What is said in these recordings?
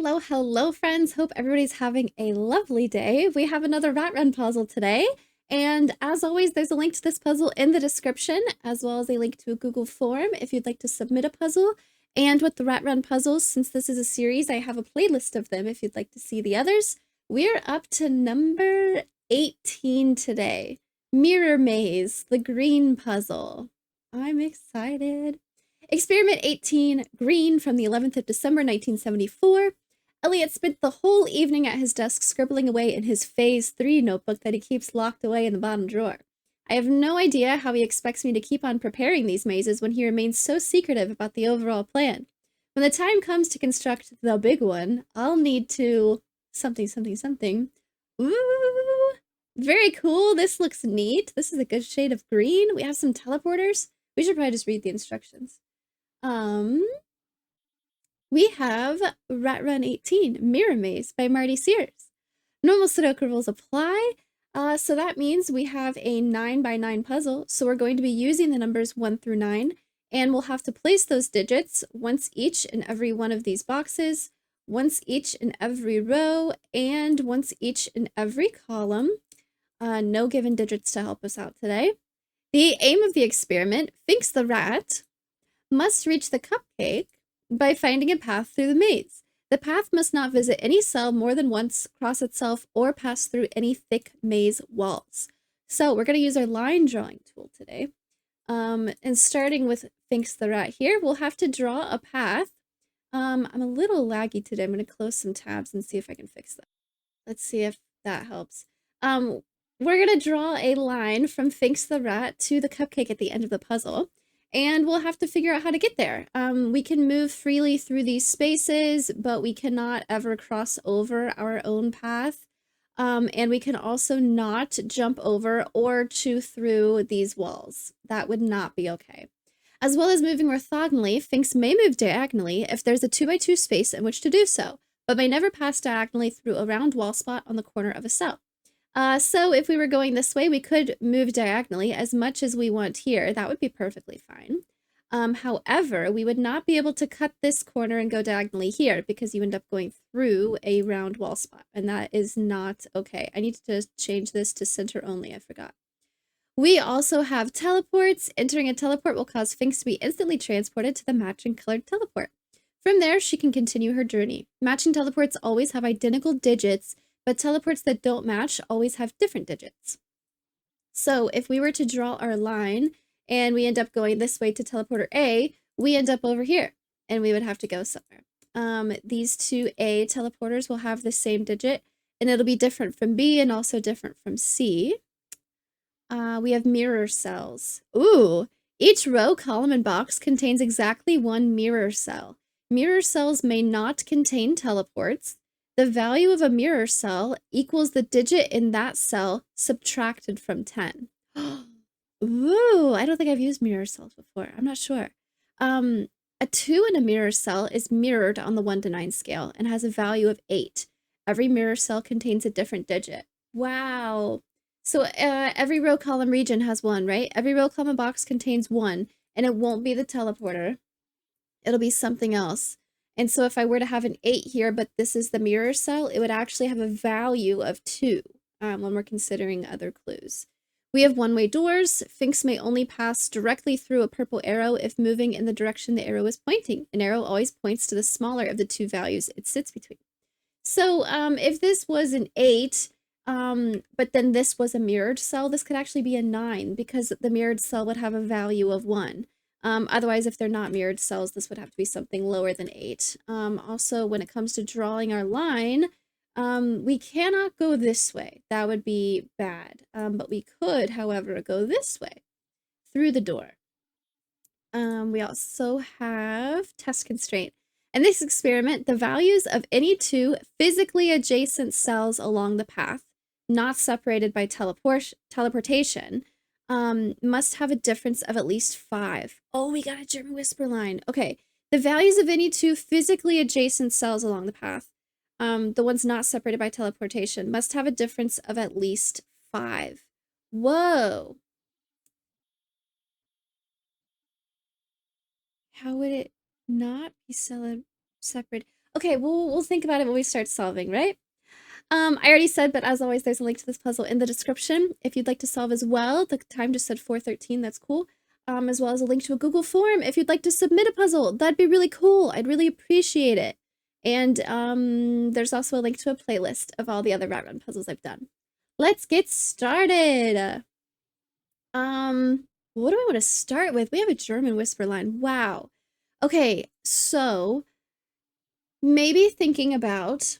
Hello, hello, friends. Hope everybody's having a lovely day. We have another Rat Run puzzle today. And as always, there's a link to this puzzle in the description, as well as a link to a Google form if you'd like to submit a puzzle. And with the Rat Run puzzles, since this is a series, I have a playlist of them if you'd like to see the others. We're up to number 18 today. Mirror Maze, the green puzzle. I'm excited. Experiment 18, green, from the 11th of December, 1974. Elliot spent the whole evening at his desk scribbling away in his Phase 3 notebook that he keeps locked away in the bottom drawer. I have no idea how he expects me to keep on preparing these mazes when he remains so secretive about the overall plan. When the time comes to construct the big one, I'll need to... something. Ooh! Very cool. This looks neat. This is a good shade of green. We have some teleporters. We should probably just read the instructions. We have Rat Run 18, Mirror Maze by Marty Sears. Normal Sudoku rules apply. So that means we have a 9x9 puzzle. So we're going to be using the numbers 1 through 9, and we'll have to place those digits once each in every one of these boxes, once each in every row, and once each in every column. No given digits to help us out today. The aim of the experiment, Finks the rat, must reach the cupcake by finding a path through the maze. The path must not visit any cell more than once, cross itself, or pass through any thick maze walls. So we're going to use our line drawing tool today. And starting with Finks the rat here, we'll have to draw a path. I'm a little laggy today. I'm going to close some tabs and see if I can fix that. Let's see if that helps. We're going to draw a line from Finks the rat to the cupcake at the end of the puzzle. And we'll have to figure out how to get there. We can move freely through these spaces, but we cannot ever cross over our own path. And we can also not jump over or chew through these walls. That would not be okay. As well as moving orthogonally, Finks may move diagonally if there's a 2x2 space in which to do so, but may never pass diagonally through a round wall spot on the corner of a cell. So if we were going this way, we could move diagonally as much as we want here. That would be perfectly fine. However, we would not be able to cut this corner and go diagonally here because you end up going through a round wall spot, and that is not okay. I need to change this to center only. I forgot. We also have teleports. Entering a teleport will cause Finks to be instantly transported to the matching colored teleport. From there, she can continue her journey. Matching teleports always have identical digits, but teleports that don't match always have different digits. So if we were to draw our line and we end up going this way to teleporter A, we end up over here and we would have to go somewhere. These two A teleporters will have the same digit, and it'll be different from B and also different from C. We have mirror cells. Ooh, each row, column, and box contains exactly one mirror cell. Mirror cells may not contain teleports. The value of a mirror cell equals the digit in that cell subtracted from 10. Ooh, I don't think I've used mirror cells before. I'm not sure. A 2 in a mirror cell is mirrored on the 1 to 9 scale and has a value of 8. Every mirror cell contains a different digit. Wow. So every row, column, region has 1, right? Every row, column, box contains 1, and it won't be the teleporter. It'll be something else. And so if I were to have an 8 here, but this is the mirror cell, it would actually have a value of 2 when we're considering other clues. We have one-way doors. Finks may only pass directly through a purple arrow if moving in the direction the arrow is pointing. An arrow always points to the smaller of the two values it sits between. So if this was an 8, but then this was a mirrored cell, this could actually be a 9 because the mirrored cell would have a value of 1. Otherwise, if they're not mirrored cells, this would have to be something lower than 8. Also, when it comes to drawing our line, we cannot go this way. That would be bad. But we could, however, go this way through the door. We also have test constraint. In this experiment, the values of any two physically adjacent cells along the path, not separated by teleportation, must have a difference of at least 5. Oh, we got a German whisper line. Okay, the values of any two physically adjacent cells along the path, the ones not separated by teleportation, must have a difference of at least 5. Whoa. How would it not be separated? Okay, we'll think about it when we start solving, right? I already said, but as always, there's a link to this puzzle in the description. If you'd like to solve as well, the time just said 4:13, that's cool. As well as a link to a Google form if you'd like to submit a puzzle. That'd be really cool. I'd really appreciate it. And there's also a link to a playlist of all the other Rat Run puzzles I've done. Let's get started. What do I want to start with? We have a German whisper line. Wow. Okay, so maybe thinking about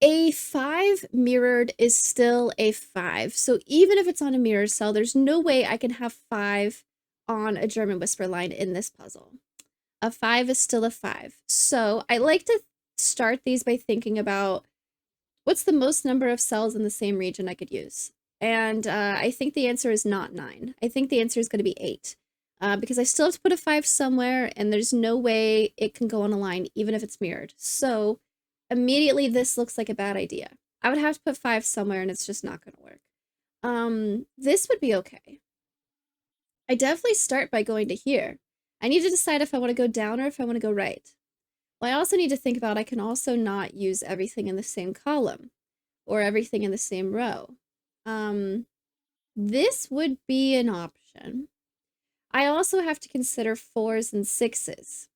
a 5 mirrored is still a 5. So even if it's on a mirrored cell, there's no way I can have 5 on a German whisper line in this puzzle. A 5 is still a 5. So I like to start these by thinking about what's the most number of cells in the same region I could use. And I think the answer is not 9. I think the answer is going to be 8. Because I still have to put a 5 somewhere, and there's no way it can go on a line, even if it's mirrored. So immediately this looks like a bad idea. I would have to put 5 somewhere, and it's just not going to work. This would be okay. I definitely start by going to here. I need to decide if I want to go down or if I want to go right. Well, I also need to think about I can also not use everything in the same column or everything in the same row. This would be an option. I also have to consider 4s and 6s.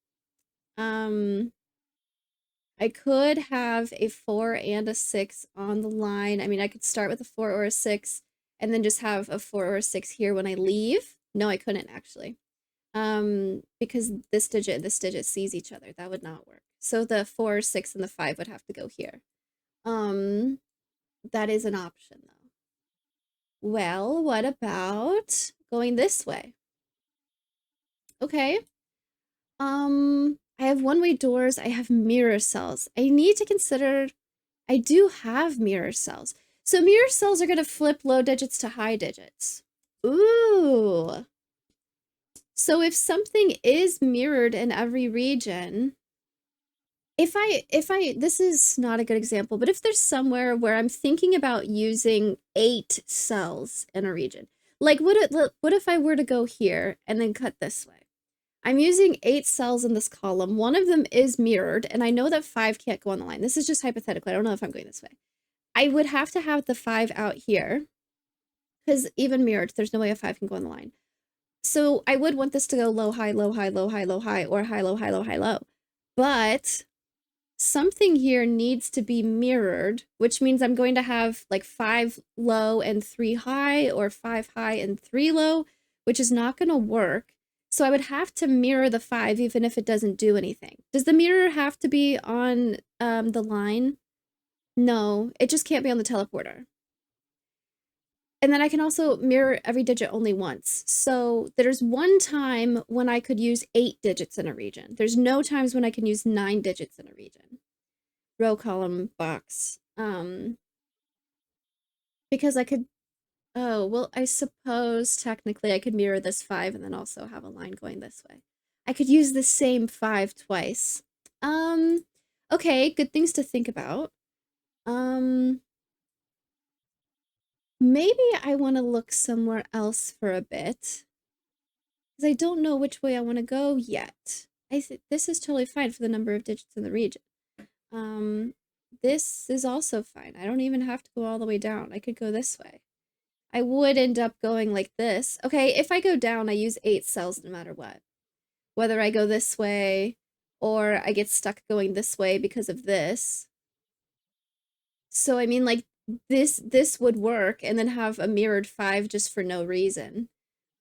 I could have a 4 and a 6 on the line. I mean, I could start with a 4 or a 6 and then just have a 4 or a 6 here when I leave. No, I couldn't actually. Because this digit sees each other. That would not work. So the 4, 6, and the 5 would have to go here. That is an option though. Well, what about going this way? Okay. I have one-way doors. I have mirror cells. I need to consider, I do have mirror cells. So mirror cells are going to flip low digits to high digits. Ooh. So if something is mirrored in every region, if I, this is not a good example, but if there's somewhere where I'm thinking about using 8 cells in a region, like what if I were to go here and then cut this way? I'm using 8 cells in this column. One of them is mirrored, and I know that 5 can't go on the line. This is just hypothetical. I don't know if I'm going this way. I would have to have the 5 out here, because even mirrored, there's no way a 5 can go on the line. So I would want this to go low, high, low, high, low, high, low, high, or high, low, high, low, high, low. But something here needs to be mirrored, which means I'm going to have like 5 low and 3 high, or 5 high and 3 low, which is not going to work. So I would have to mirror the 5 even if it doesn't do anything. Does the mirror have to be on the line? No, it just can't be on the teleporter. And then I can also mirror every digit only once. So there's one time when I could use 8 digits in a region. There's no times when I can use 9 digits in a region. Row, column, box. Because I could, oh, well, I suppose technically I could mirror this 5 and then also have a line going this way. I could use the same 5 twice. Okay, good things to think about. Maybe I want to look somewhere else for a bit. Because I don't know which way I want to go yet. This is totally fine for the number of digits in the region. This is also fine. I don't even have to go all the way down. I could go this way. I would end up going like this. Okay, if I go down, I use 8 cells no matter what. Whether I go this way or I get stuck going this way because of this. So I mean, like, this would work and then have a mirrored 5 just for no reason.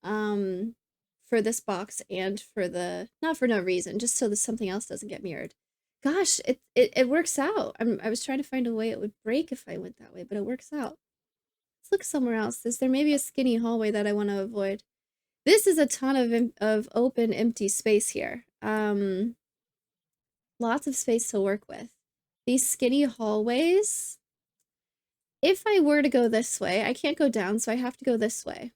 For this box and for the, not for no reason, just so that something else doesn't get mirrored. Gosh, it works out. I was trying to find a way it would break if I went that way, but it works out. Let's look somewhere else. Is there maybe a skinny hallway that I want to avoid? This is a ton of open, empty space here. Lots of space to work with. These skinny hallways, if I were to go this way, I can't go down, so I have to go this way.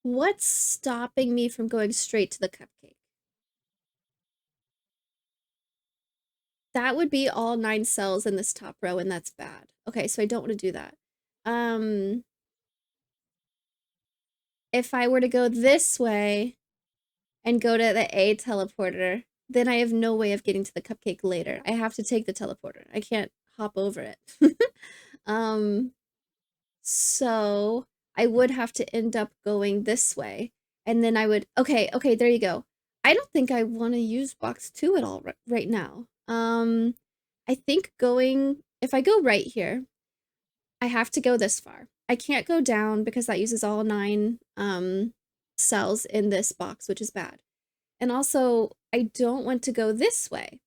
What's stopping me from going straight to the cupcake? That would be all 9 cells in this top row, and that's bad. Okay, so I don't want to do that. if I were to go this way and go to the A teleporter, then I have no way of getting to the cupcake later. I have to take the teleporter. I can't hop over it. um, so I would have to end up going this way. And then I would, okay, there you go. I don't think I want to use box 2 at all right now. I think if I go right here, I have to go this far. I can't go down because that uses all 9 cells in this box, which is bad. And also, I don't want to go this way.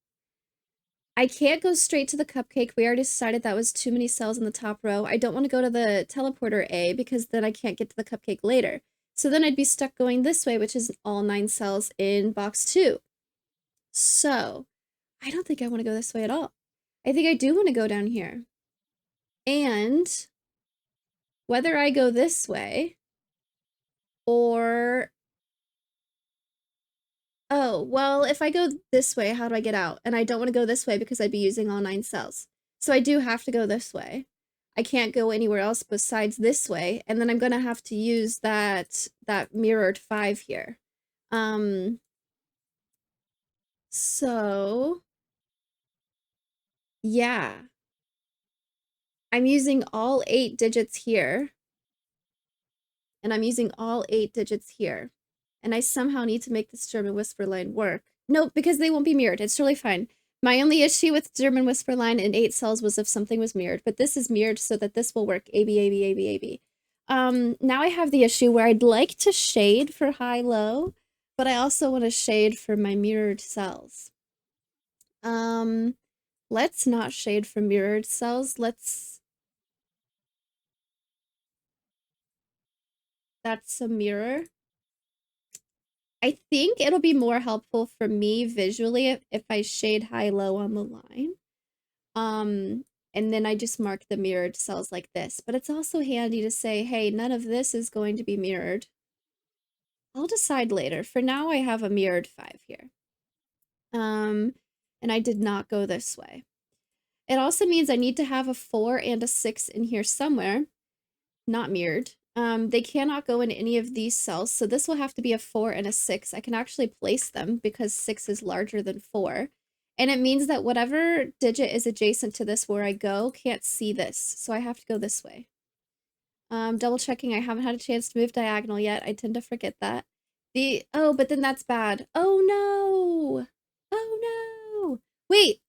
I can't go straight to the cupcake. We already decided that was too many cells in the top row. I don't want to go to the teleporter A because then I can't get to the cupcake later. So then I'd be stuck going this way, which is all 9 cells in box 2. So I don't think I want to go this way at all. I think I do want to go down here. And whether I go this way or... Oh, well, if I go this way, how do I get out? And I don't want to go this way because I'd be using all 9 cells. So I do have to go this way. I can't go anywhere else besides this way, and then I'm going to have to use that mirrored 5 here. So yeah. I'm using all 8 digits here. And I'm using all 8 digits here. And I somehow need to make this German whisper line work. No, because they won't be mirrored. It's really fine. My only issue with German whisper line in 8 cells was if something was mirrored, but this is mirrored so that this will work. A, B, A, B, A, B, A, B. Now I have the issue where I'd like to shade for high, low, but I also want to shade for my mirrored cells. Let's not shade for mirrored cells. That's a mirror. I think it'll be more helpful for me visually if I shade high-low on the line. And then I just mark the mirrored cells like this. But it's also handy to say, hey, none of this is going to be mirrored. I'll decide later. For now, I have a mirrored 5 here. And I did not go this way. It also means I need to have a 4 and a 6 in here somewhere. Not mirrored. They cannot go in any of these cells, so this will have to be a 4 and a 6. I can actually place them because 6 is larger than 4. And it means that whatever digit is adjacent to this where I go can't see this, so I have to go this way. Double checking, I haven't had a chance to move diagonal yet. I tend to forget that. Oh, but then that's bad. Oh no! Oh no! Wait!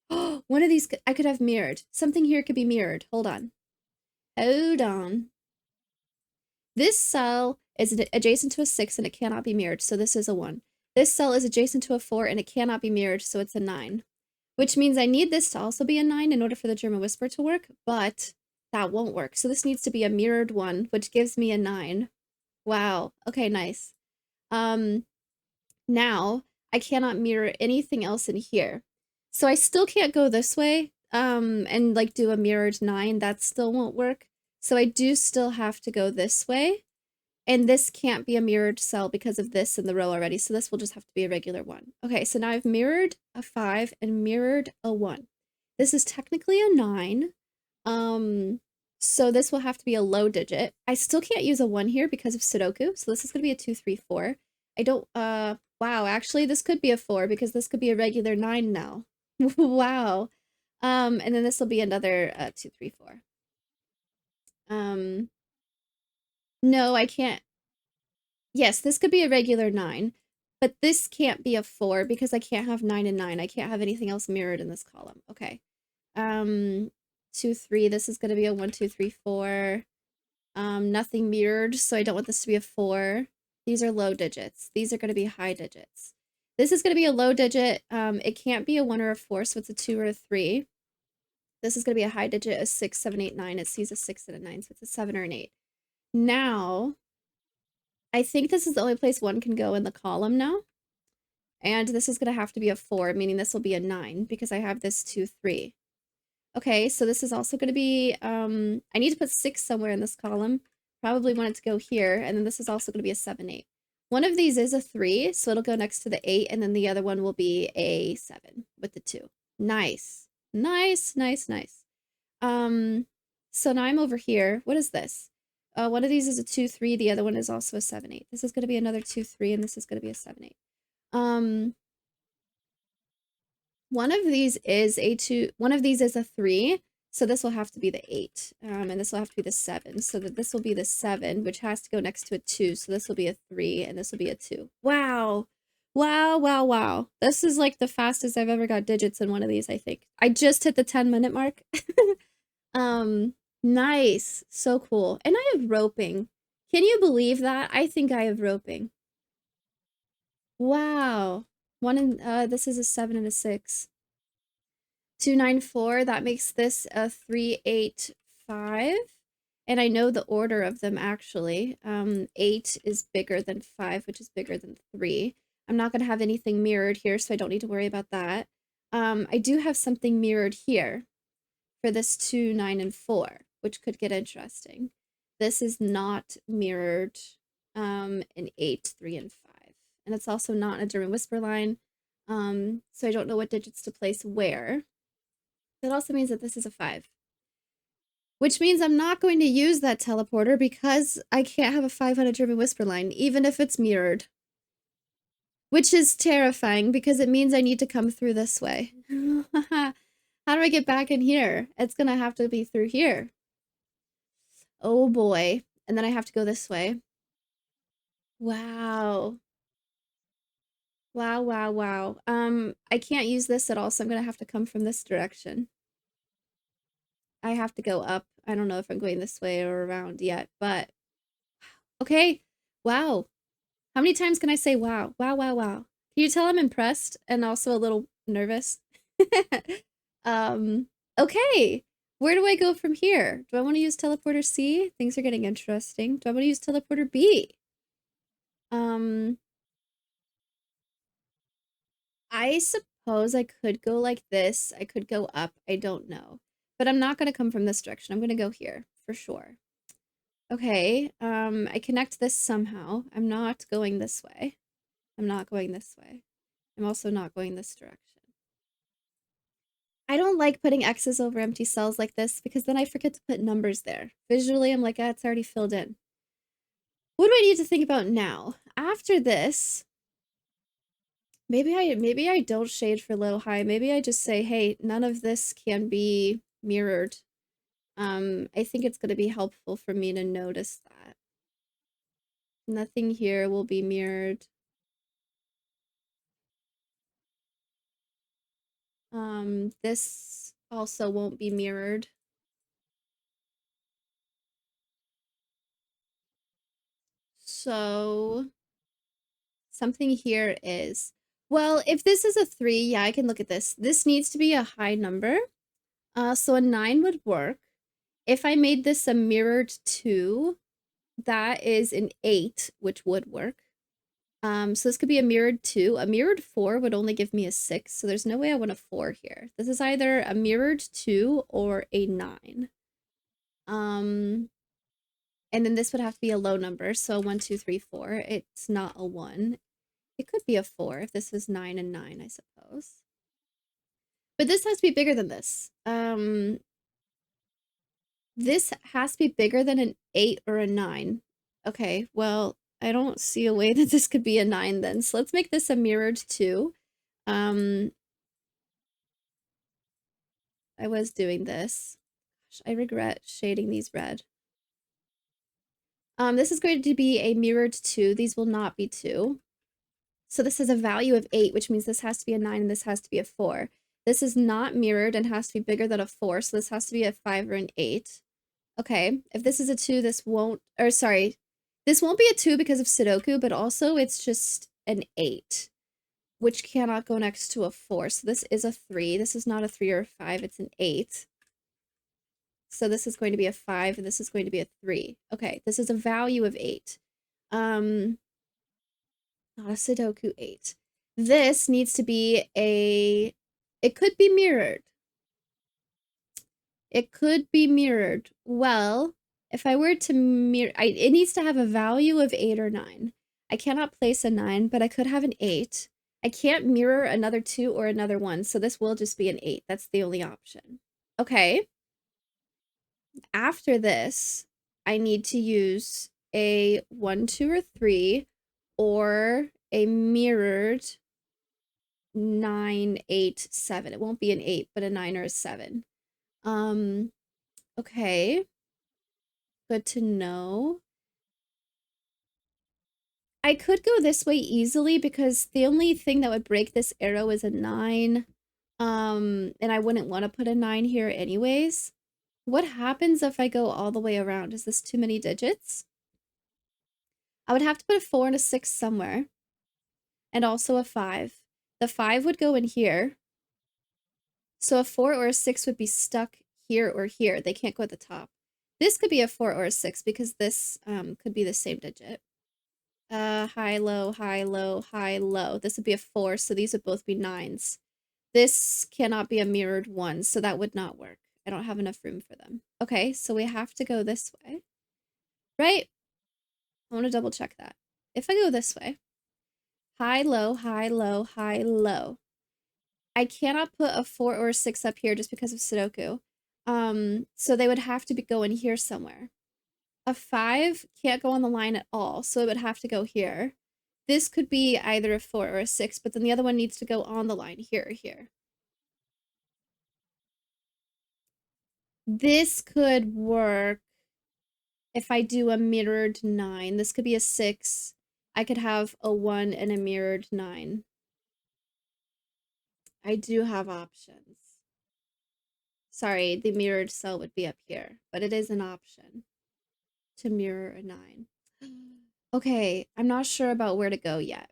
Oh, one of these I could have mirrored. Something here could be mirrored. Hold on. Hold on. This cell is adjacent to a 6 and it cannot be mirrored, so this is a 1. This cell is adjacent to a 4 and it cannot be mirrored, so it's a 9. Which means I need this to also be a 9 in order for the German whisper to work, but that won't work. So this needs to be a mirrored 1, which gives me a 9. Wow. Okay, nice. Now I cannot mirror anything else in here. So I still can't go this way and like do a mirrored 9. That still won't work. So I do still have to go this way, and this can't be a mirrored cell because of this in the row already, so this will just have to be a regular 1. Okay, so now I've mirrored a 5 and mirrored a 1. This is technically a 9, so this will have to be a low digit. I still can't use a 1 here because of Sudoku, so this is going to be a 2, 3, 4. I don't, wow, actually this could be a 4 because this could be a regular 9 now. Wow. And then this will be another 2, 3, 4. No, I can't. Yes, this could be a regular 9, but this can't be a 4 because I can't have 9 and 9. I can't have anything else mirrored in this column. Okay. 2, 3. This is going to be a 1, 2, 3, 4. Nothing mirrored, so I don't want this to be a 4. These are low digits. These are going to be high digits. This is going to be a low digit. It can't be a 1 or a 4, so it's a 2 or a 3. This is going to be a high digit, a 6, 7, 8, 9. It sees a 6 and a 9, so it's a 7 or an 8. Now, I think this is the only place 1 can go in the column now. And this is going to have to be a 4, meaning this will be a 9 because I have this 2, 3. Okay, so this is also going to be, I need to put 6 somewhere in this column. Probably want it to go here, and then this is also going to be a 7, 8. One of these is a 3, so it'll go next to the 8, and then the other one will be a 7 with the 2. Nice. Nice, nice, nice. So now I'm over here. What is this? One of these is a 2, 3. The other one is also a 7, 8. This is going to be another 2, 3, and this is going to be a 7, 8. One of these is a 2, one of these is a 3, so this will have to be the 8, and this will have to be the 7, so that this will be the 7, which has to go next to a 2, so this will be a 3, and this will be a 2. Wow! Wow, wow, wow. This is like the fastest I've ever got digits in one of these, I think. I just hit the 10-minute mark. Nice. So cool. And I have roping. Can you believe that? I think I have roping. Wow. This is a 7 and a 6. 2, 9, 4. That makes this a 3, 8, 5. And I know the order of them actually. 8 is bigger than 5, which is bigger than 3. I'm not going to have anything mirrored here, so I don't need to worry about that. I do have something mirrored here for this 2, 9, and 4, which could get interesting. This is not mirrored in 8, 3, and 5. And it's also not in a German whisper line, so I don't know what digits to place where. That also means that this is a 5. Which means I'm not going to use that teleporter because I can't have a 5 on a German whisper line, even if it's mirrored. Which is terrifying because it means I need to come through this way. How do I get back in here? It's gonna have to be through here. Oh boy. And then I have to go this way. Wow. Wow, wow, wow. I can't use this at all, so I'm gonna have to come from this direction. I have to go up. I don't know if I'm going this way or around yet, but okay. Wow. How many times can I say wow? Wow, wow, wow. Can you tell I'm impressed and also a little nervous? Okay. Where do I go from here? Do I want to use teleporter C? Things are getting interesting. Do I want to use teleporter B? I suppose I could go like this. I could go up. I don't know. But I'm not going to come from this direction. I'm going to go here for sure. Okay. I connect this somehow. I'm not going this way. I'm not going this way. I'm also not going this direction. I don't like putting X's over empty cells like this because then I forget to put numbers there. Visually, I'm like, ah, it's already filled in. What do I need to think about now? After this, maybe I don't shade for low high. Maybe I just say, hey, none of this can be mirrored. I think it's going to be helpful for me to notice that. Nothing here will be mirrored. This also won't be mirrored. So something here is, well, if this is a 3, yeah, I can look at this. This needs to be a high number. So a 9 would work. If I made this a mirrored 2, that is an 8, which would work. So this could be a mirrored 2. A mirrored 4 would only give me a 6, so there's no way I want a 4 here. This is either a mirrored 2 or a 9. And then this would have to be a low number, so 1, 2, 3, 4. It's not a 1. It could be a 4 if this was 9 and 9, I suppose. But this has to be bigger than this. This has to be bigger than an 8 or a 9. Okay, well, I don't see a way that this could be a 9 then. So let's make this a mirrored 2. I was doing this. Gosh, I regret shading these red. This is going to be a mirrored 2. These will not be 2. So this has a value of 8, which means this has to be a 9 and this has to be a 4. This is not mirrored and has to be bigger than a 4, so this has to be a 5 or an 8. Okay, if this is a 2, this won't, or sorry, this won't be a 2 because of Sudoku, but also it's just an 8, which cannot go next to a 4. So this is a 3. This is not a 3 or a 5, it's an 8. So this is going to be a 5, and this is going to be a 3. Okay, this is a value of 8. Not a Sudoku 8. This needs to be a, it could be mirrored. It could be mirrored. Well, if I were to mirror, it needs to have a value of 8 or 9. I cannot place a 9, but I could have an 8. I can't mirror another 2 or another 1, so this will just be an 8. That's the only option. Okay. After this, I need to use a 1, 2, or 3, or a mirrored 9, 8, 7. It won't be an 8, but a 9 or a 7. Okay. Good to know. I could go this way easily because the only thing that would break this arrow is a 9. And I wouldn't want to put a 9 here anyways. What happens if I go all the way around? Is this too many digits? I would have to put a 4 and a 6 somewhere. And also a 5. The 5 would go in here. So a 4 or a 6 would be stuck here or here. They can't go at the top. This could be a 4 or a 6 because this could be the same digit. High, low, high, low, high, low. This would be a 4, so these would both be 9s. This cannot be a mirrored 1, so that would not work. I don't have enough room for them. Okay, so we have to go this way. Right? I want to double check that. If I go this way, high, low, high, low, high, low. I cannot put a 4 or a 6 up here just because of Sudoku. So they would have to be going here somewhere. A 5 can't go on the line at all, so it would have to go here. This could be either a 4 or a 6, but then the other one needs to go on the line here or here. This could work if I do a mirrored 9. This could be a 6. I could have a 1 and a mirrored 9. I do have options. Sorry, the mirrored cell would be up here, but it is an option to mirror a 9. Okay, I'm not sure about where to go yet.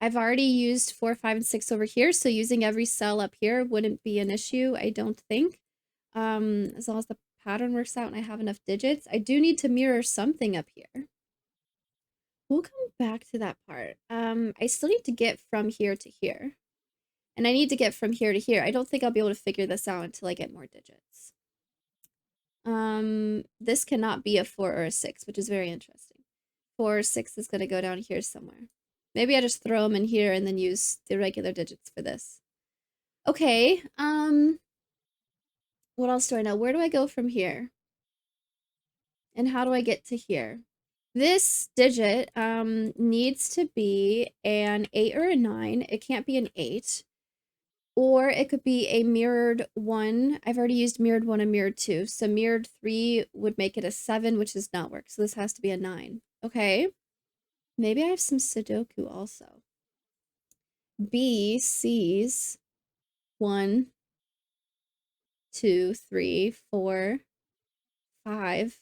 I've already used 4, 5, and 6 over here, so using every cell up here wouldn't be an issue, I don't think. As long as the pattern works out and I have enough digits. I do need to mirror something up here. We'll come back to that part. I still need to get from here to here. And I need to get from here to here. I don't think I'll be able to figure this out until I get more digits. This cannot be a 4 or a 6, which is very interesting. 4 or 6 is going to go down here somewhere. Maybe I just throw them in here and then use the regular digits for this. Okay, what else do I know? Where do I go from here? And how do I get to here? This digit needs to be an 8 or a 9. It can't be an 8. Or it could be a mirrored 1. I've already used mirrored 1 and mirrored 2. So mirrored 3 would make it a 7, which does not work. So this has to be a 9. Okay. Maybe I have some Sudoku also. B sees 1, 2, 3, 4, 5.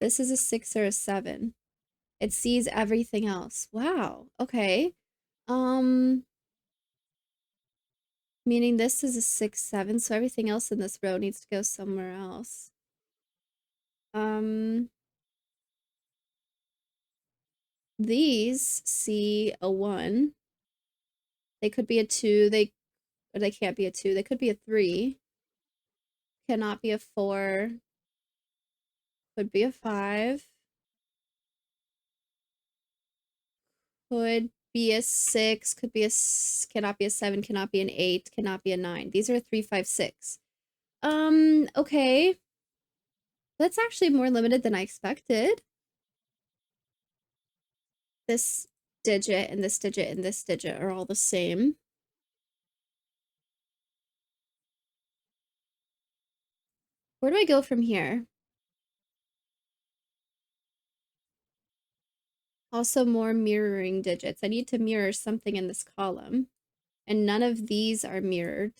This is a 6 or a 7. It sees everything else. Wow. Okay. Meaning this is a 6, 7, so everything else in this row needs to go somewhere else. These see a 1. They could be a 2. Or they can't be a 2. They could be a 3. Cannot be a 4. Could be a 5. Could be a 6. Could be a cannot be a 7. Cannot be an 8. Cannot be a 9. These are 3, 5, 6. Okay. That's actually more limited than I expected. This digit and this digit and this digit are all the same. Where do I go from here? Also more mirroring digits. I need to mirror something in this column. And none of these are mirrored.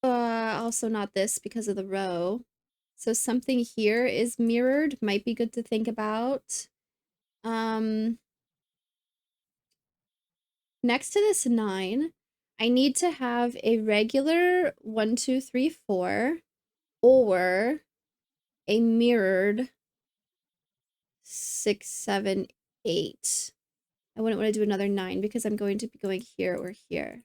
Also not this because of the row. So something here is mirrored. Might be good to think about. Next to this 9, I need to have a regular 1, 2, 3, 4, or a mirrored 6, 7, 8. I wouldn't want to do another 9 because I'm going to be going here or here.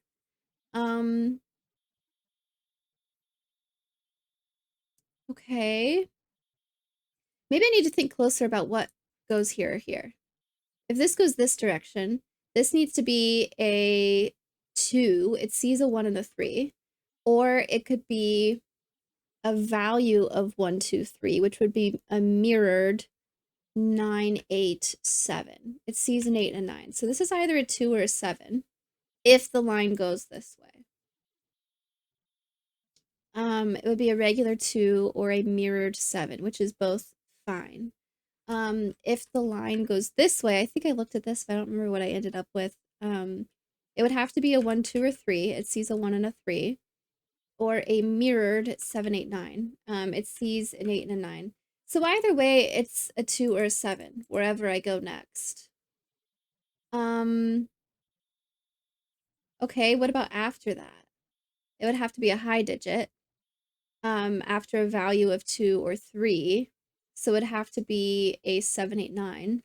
Okay. Maybe I need to think closer about what goes here or here. If this goes this direction, this needs to be a 2. It sees a 1 and a 3. Or it could be a value of 1, 2, 3, which would be a mirrored 9, 8, 7. It sees an 8 and a 9. So this is either a 2 or a 7 if the line goes this way. It would be a regular 2 or a mirrored 7, which is both fine. If the line goes this way, I think I looked at this, but I don't remember what I ended up with. It would have to be a 1, 2, or 3. It sees a 1 and a 3. Or a mirrored 7, 8, 9. It sees an 8 and a 9. So either way, it's a 2 or a 7, wherever I go next. Okay, what about after that? It would have to be a high digit, after a value of 2 or 3. So it would have to be a 7, 8, 9.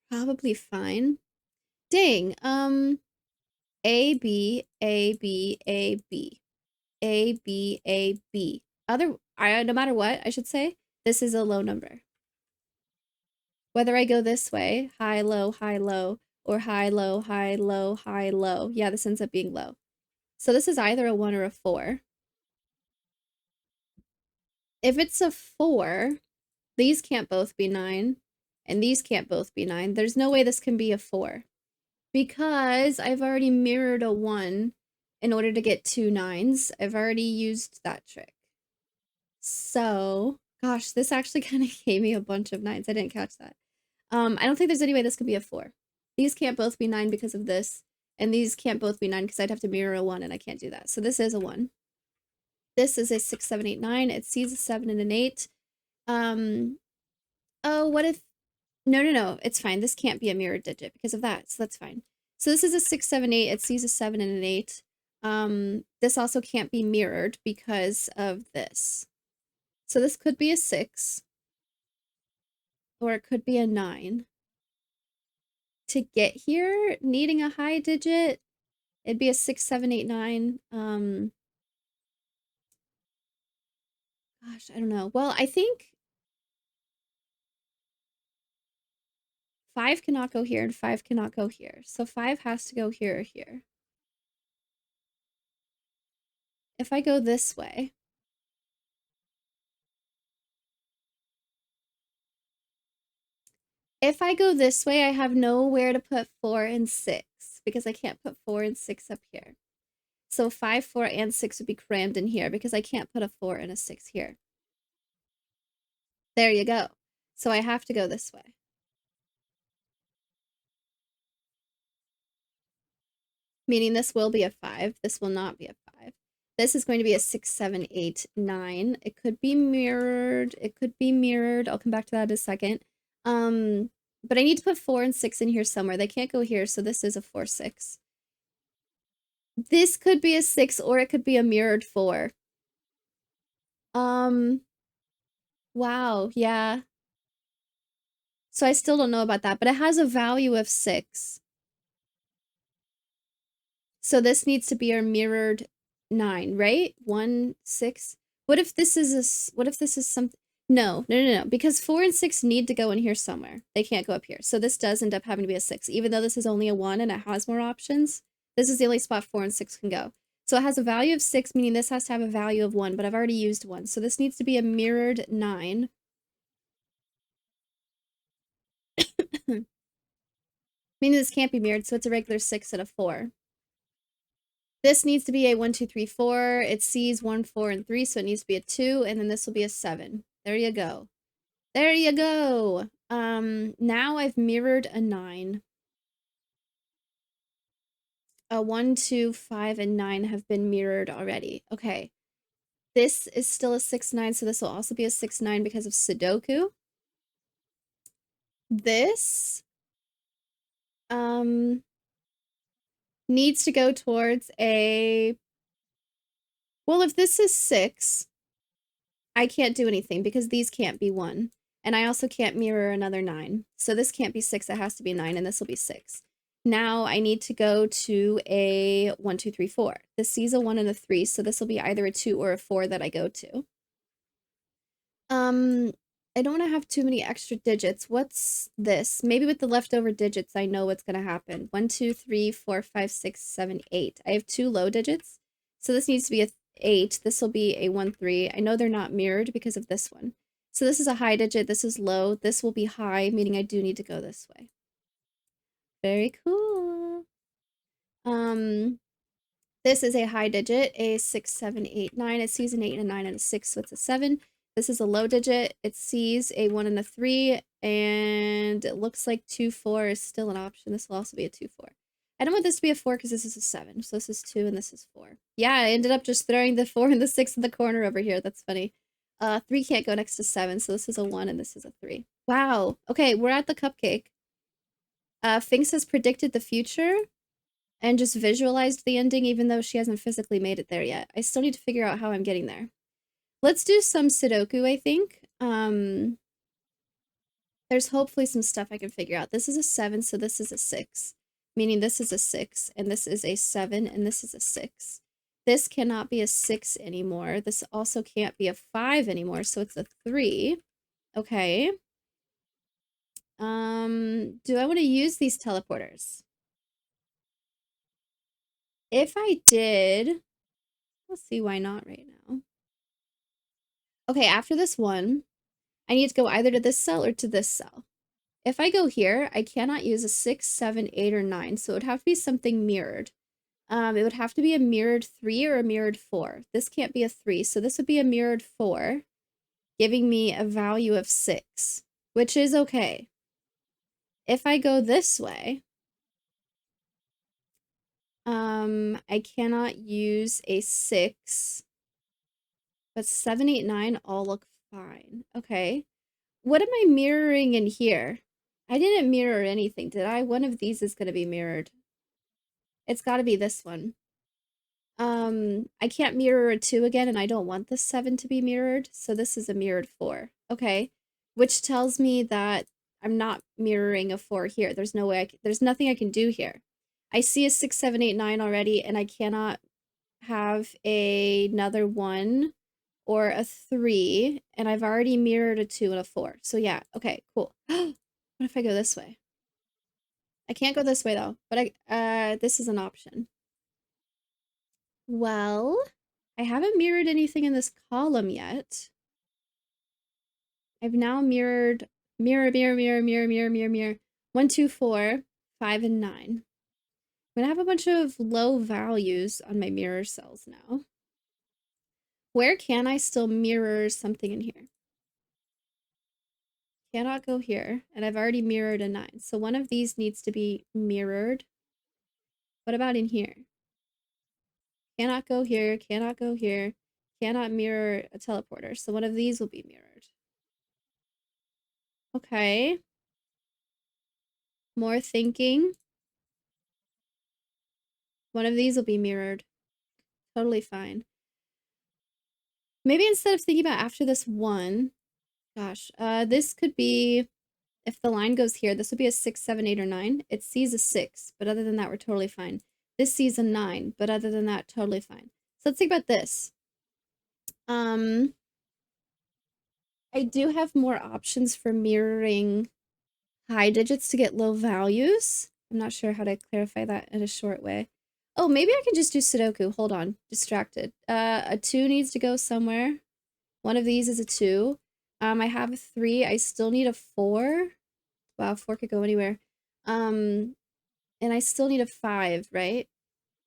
Probably fine. Dang, A, B, A, B, A, B. A, B, A, B. No matter what, I should say, this is a low number. Whether I go this way, high, low, or high, low, high, low, high, low. Yeah, this ends up being low. So this is either a 1 or a 4. If it's a 4, these can't both be 9, and these can't both be 9. There's no way this can be a 4, because I've already mirrored a 1 in order to get 2 9s. I've already used that trick. So, gosh, this actually kind of gave me a bunch of 9s. I didn't catch that. I don't think there's any way this could be a 4. These can't both be 9 because of this, and these can't both be 9 because I'd have to mirror a 1, and I can't do that. So this is a 1. This is a 6, 7, 8, 9. It sees a 7 and an 8. Oh, what if... No, it's fine. This can't be a mirrored digit because of that, so that's fine. So this is a 6, 7, 8. It sees a 7 and an 8. This also can't be mirrored because of this. So this could be a 6. Or it could be a 9. To get here, needing a high digit, it'd be a 6, 7, 8, 9. Gosh, I don't know. Well, I think 5 cannot go here and 5 cannot go here. So 5 has to go here or here. If I go this way, I have nowhere to put 4 and 6 because I can't put 4 and 6 up here. So 5, 4, and 6 would be crammed in here because I can't put a 4 and a 6 here. There you go. So I have to go this way. Meaning this will be a 5. This will not be a 5. This is going to be a 6, 7, 8, 9. It could be mirrored. I'll come back to that in a second. But I need to put 4 and 6 in here somewhere. They can't go here, so this is a 4, 6. This could be a 6, or it could be a mirrored 4. Wow, yeah. So I still don't know about that, but it has a value of 6. So this needs to be our mirrored 9, right? 1, 6. What if this is something? No, because 4 and 6 need to go in here somewhere. They can't go up here. So this does end up having to be a 6. Even though this is only a 1 and it has more options, this is the only spot 4 and 6 can go. So it has a value of 6, meaning this has to have a value of 1, but I've already used 1. So this needs to be a mirrored 9. Meaning this can't be mirrored, so it's a regular 6 and a 4. This needs to be a 1, 2, 3, 4. It sees 1, 4, and 3, so it needs to be a 2, and then this will be a 7. There you go. There you go. Now I've mirrored a 9. A 1, 2, 5, and 9 have been mirrored already. Okay. This is still a 6, 9, so this will also be a 6, 9 because of Sudoku. This needs to go towards a... Well, if this is 6, I can't do anything because these can't be 1. And I also can't mirror another 9. So this can't be 6, it has to be 9, and this will be 6. Now I need to go to a 1, 2, 3, 4. This sees a 1 and a 3, so this will be either a 2 or a 4 that I go to. I don't want to have too many extra digits. What's this? Maybe with the leftover digits, I know what's going to happen. 1, 2, 3, 4, 5, 6, 7, 8. I have 2 low digits, so this needs to be a 8. This will be a 1, 3. I know they're not mirrored because of this one. So this is a high digit. This is low. This will be high, meaning I do need to go this way. Very cool. This is a high digit, a 6, 7, 8, 9. It sees an 8 and a 9 and a 6, so it's a 7. This is a low digit. It sees a 1 and a 3, and it looks like 2, 4 is still an option. This will also be a 2, 4. I don't want this to be a 4 because this is a 7. So this is 2 and this is 4. Yeah, I ended up just throwing the 4 and the 6 in the corner over here. That's funny. 3 can't go next to 7, so this is a 1 and this is a 3. Wow. Okay, we're at the cupcake. Finks has predicted the future and just visualized the ending even though she hasn't physically made it there yet. I still need to figure out how I'm getting there. Let's do some Sudoku, I think. There's hopefully some stuff I can figure out. This is a 7, so this is a 6. Meaning this is a 6, and this is a 7, and this is a 6. This cannot be a 6 anymore. This also can't be a 5 anymore, so it's a 3. Okay. Do I want to use these teleporters? If I did, let's see why not right now. Okay, after this one, I need to go either to this cell or to this cell. If I go here, I cannot use a 6, 7, 8, or 9, so it would have to be something mirrored. It would have to be a mirrored 3 or a mirrored 4. This can't be a 3, so this would be a mirrored 4, giving me a value of 6, which is okay. If I go this way, I cannot use a 6, but 7, 8, 9 all look fine. Okay. What am I mirroring in here? I didn't mirror anything, did I? One of these is going to be mirrored. It's got to be this one. I can't mirror a 2 again, and I don't want the 7 to be mirrored, so this is a mirrored 4. Okay. Which tells me that I'm not mirroring a 4 here. There's no way there's nothing I can do here. I see a 6, 7, 8, 9 already, and I cannot have another 1 or a 3, and I've already mirrored a 2 and a 4. So yeah, okay, cool. What if I go this way? I can't go this way though, but this is an option. Well, I haven't mirrored anything in this column yet. I've now mirrored mirror, mirror, mirror, mirror, mirror, mirror, mirror. 1, 2, 4, 5, and 9. I'm gonna have a bunch of low values on my mirror cells now. Where can I still mirror something in here? Cannot go here, and I've already mirrored a 9. So one of these needs to be mirrored. What about in here? Cannot go here, cannot go here, cannot mirror a teleporter. So one of these will be mirrored. Okay. More thinking. One of these will be mirrored. Totally fine. Maybe instead of thinking about after this one, gosh, this could be, if the line goes here, this would be a 6, 7, 8, or 9. It sees a 6, but other than that, we're totally fine. This sees a 9, but other than that, totally fine. So let's think about this. I do have more options for mirroring high digits to get low values. I'm not sure how to clarify that in a short way. Oh, maybe I can just do Sudoku. Hold on. Distracted. A 2 needs to go somewhere. One of these is a 2. I have a 3. I still need a 4. Wow, 4 could go anywhere. And I still need a 5, right?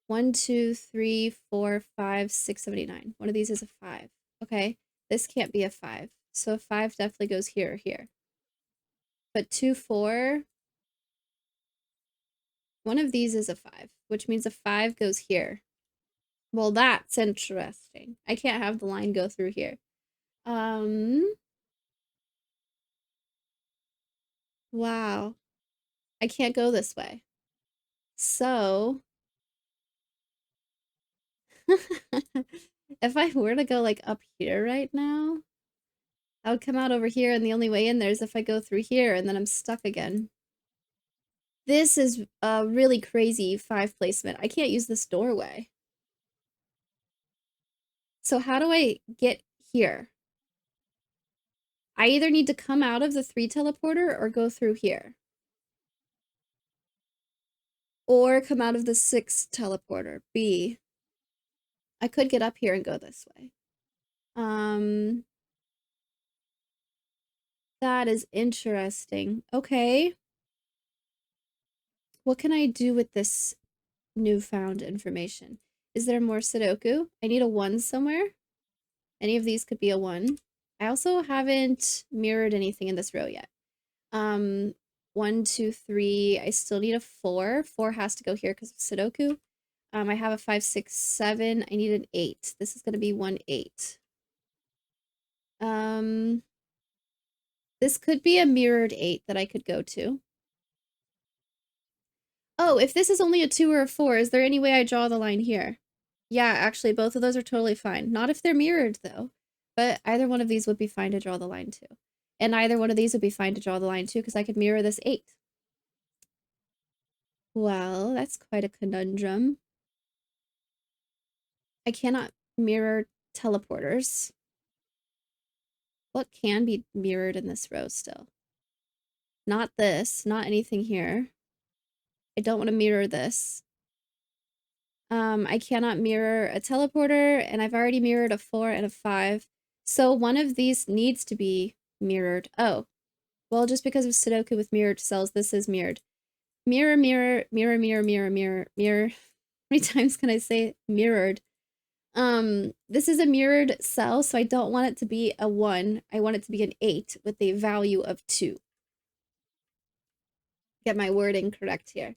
1, 2, 3, 4, 5, 6, 7, 8, 9. One of these is a 5. Okay. This can't be a 5. So 5 definitely goes here or here. But 2, 4. One of these is a 5, which means a 5 goes here. Well, that's interesting. I can't have the line go through here. Wow. I can't go this way. So, if I were to go like up here right now, I would come out over here, and the only way in there is if I go through here, and then I'm stuck again. This is a really crazy 5 placement. I can't use this doorway. So how do I get here? I either need to come out of the 3 teleporter or go through here. Or come out of the 6 teleporter. B. I could get up here and go this way. That is interesting. Okay. What can I do with this newfound information? Is there more Sudoku? I need a 1 somewhere. Any of these could be a 1. I also haven't mirrored anything in this row yet. 1, 2, 3. I still need a 4. 4 has to go here because of Sudoku. I have a 5, 6, 7. I need an 8. This is going to be 1, 8. This could be a mirrored 8 that I could go to. Oh, if this is only a 2 or a 4, is there any way I draw the line here? Yeah, actually, both of those are totally fine. Not if they're mirrored, though. But either one of these would be fine to draw the line to. And either one of these would be fine to draw the line to, because I could mirror this 8. Well, that's quite a conundrum. I cannot mirror teleporters. What can be mirrored in this row still? Not this, not anything here. I don't want to mirror this. I cannot mirror a teleporter, and I've already mirrored a 4 and a 5. So one of these needs to be mirrored. Oh, well, just because of Sudoku with mirrored cells, this is mirrored. Mirror, mirror, mirror, mirror, mirror, mirror, mirror. How many times can I say mirrored? This is a mirrored cell, so I don't want it to be a 1. I want it to be an 8 with a value of 2. Get my wording correct here.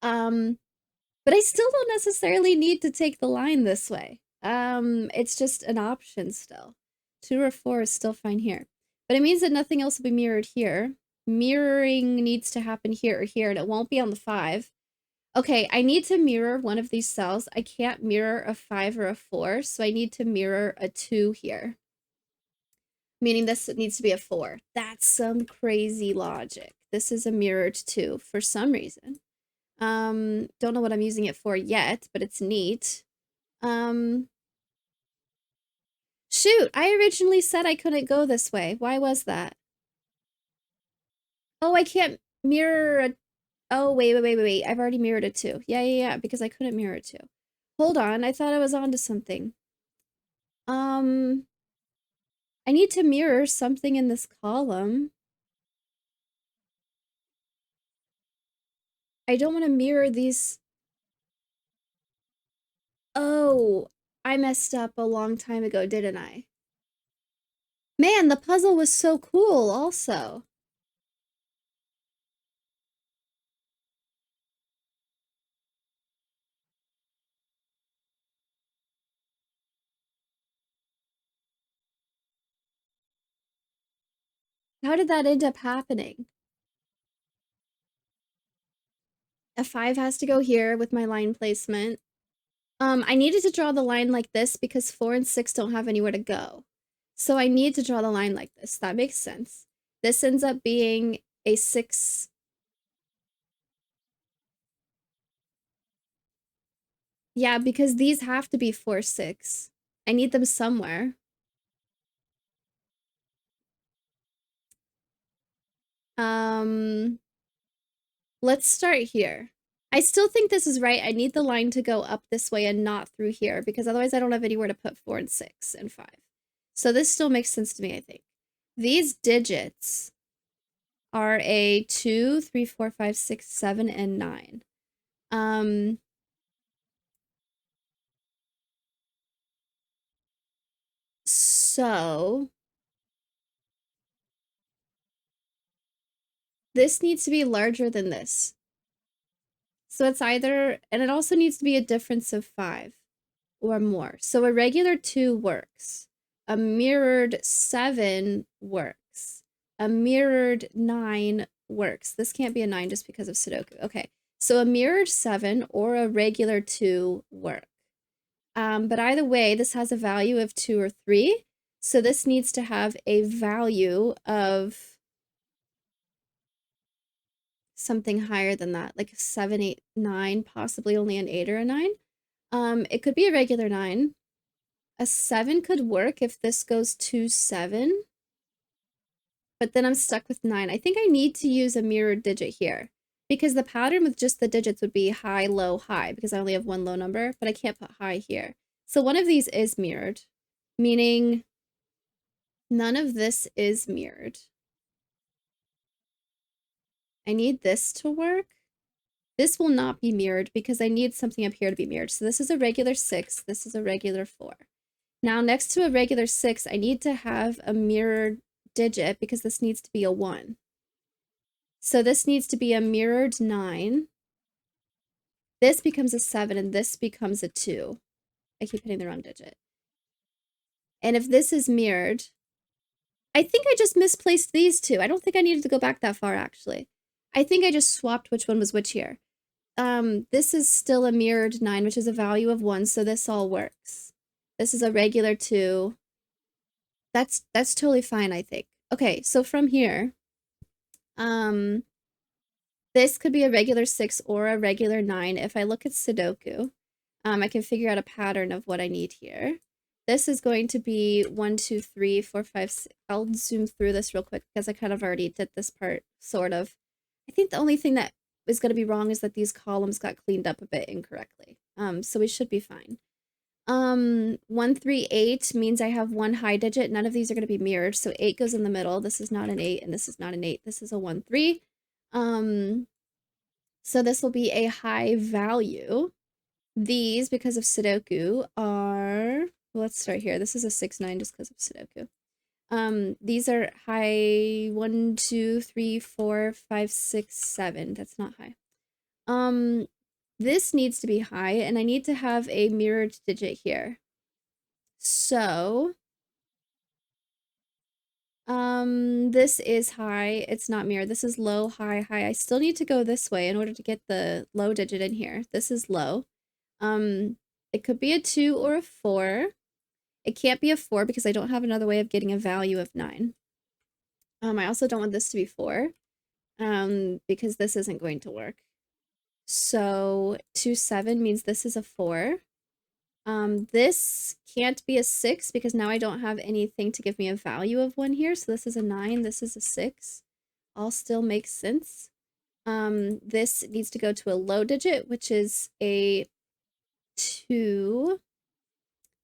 But I still don't necessarily need to take the line this way. It's just an option still. 2 or 4 is still fine here. But it means that nothing else will be mirrored here. Mirroring needs to happen here or here, and it won't be on the 5. Okay, I need to mirror one of these cells. I can't mirror a 5 or a 4, so I need to mirror a 2 here. Meaning this needs to be a 4. That's some crazy logic. This is a mirrored 2 for some reason. Don't know what I'm using it for yet, but it's neat. Shoot, I originally said I couldn't go this way. Why was that? Oh, I can't mirror a... Oh, wait. I've already mirrored a 2. Yeah, because I couldn't mirror a 2. Hold on, I thought I was onto something. I need to mirror something in this column. I don't want to mirror these... Oh, I messed up a long time ago, didn't I? Man, the puzzle was so cool also. How did that end up happening? A 5 has to go here with my line placement. I needed to draw the line like this because 4 and 6 don't have anywhere to go. So I need to draw the line like this. That makes sense. This ends up being a 6. Yeah, because these have to be 4, 6. I need them somewhere. Let's start here. I still think this is right. I need the line to go up this way and not through here because otherwise I don't have anywhere to put 4 and 6 and 5. So this still makes sense to me, I think. These digits are a 2, 3, 4, 5, 6, 7, and 9. So this needs to be larger than this. So it's either, and it also needs to be a difference of 5 or more. So a regular 2 works. A mirrored 7 works. A mirrored 9 works. This can't be a 9 just because of Sudoku. Okay, so a mirrored 7 or a regular 2 work. But either way, this has a value of 2 or 3. So this needs to have a value of something higher than that, like a 7, 8, 9, possibly only an 8 or a 9. It could be a regular 9. A 7 could work if this goes to 7. But then I'm stuck with 9. I think I need to use a mirrored digit here because the pattern with just the digits would be high, low, high because I only have one low number, but I can't put high here. So one of these is mirrored, meaning none of this is mirrored. I need this to work. This will not be mirrored because I need something up here to be mirrored. So this is a regular 6. This is a regular 4. Now next to a regular 6, I need to have a mirrored digit because this needs to be a 1. So this needs to be a mirrored 9. This becomes a 7 and this becomes a 2. I keep hitting the wrong digit. And if this is mirrored, I think I just misplaced these two. I don't think I needed to go back that far actually. I think I just swapped which one was which here. This is still a mirrored 9, which is a value of 1, so this all works. This is a regular 2. That's totally fine, I think. Okay, so from here, this could be a regular 6 or a regular 9. If I look at Sudoku, I can figure out a pattern of what I need here. This is going to be 1, 2, 3, 4, 5, 6. I'll zoom through this real quick because I kind of already did this part, sort of. I think the only thing that is going to be wrong is that these columns got cleaned up a bit incorrectly. So we should be fine. 1, 3, 8 means I have one high digit. None of these are going to be mirrored. So 8 goes in the middle. This is not an 8 and this is not an 8. This is a 1, 3. So this will be a high value. These, because of Sudoku, are, well, let's start here. This is a 6, 9 just because of Sudoku. These are high 1, 2, 3, 4, 5, 6, 7. That's not high. This needs to be high, and I need to have a mirrored digit here. So, this is high. It's not mirrored. This is low, high, high. I still need to go this way in order to get the low digit in here. This is low. It could be a 2 or a 4. It can't be a 4 because I don't have another way of getting a value of 9. I also don't want this to be 4, because this isn't going to work. So 2, 7 means this is a 4. This can't be a 6 because now I don't have anything to give me a value of 1 here. So this is a 9, this is a 6. All still makes sense. This needs to go to a low digit, which is a 2.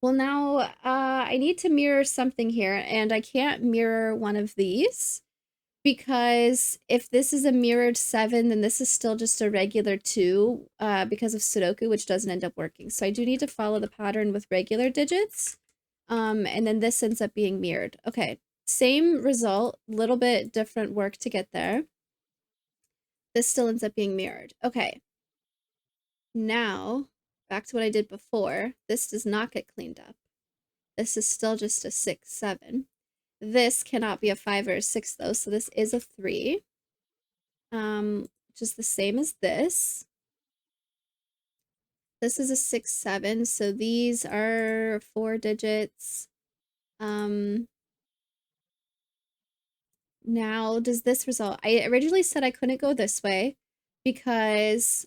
Well, now I need to mirror something here, and I can't mirror one of these because if this is a mirrored 7, then this is still just a regular 2 because of Sudoku, which doesn't end up working. So I do need to follow the pattern with regular digits, and then this ends up being mirrored. Okay, same result, little bit different work to get there. This still ends up being mirrored. Okay, now back to what I did before. This does not get cleaned up. This is still just a 6, 7. This cannot be a 5 or a 6 though, so this is a 3. Which is the same as this. This is a 6, 7, so these are 4 digits. Now, does this result? I originally said I couldn't go this way because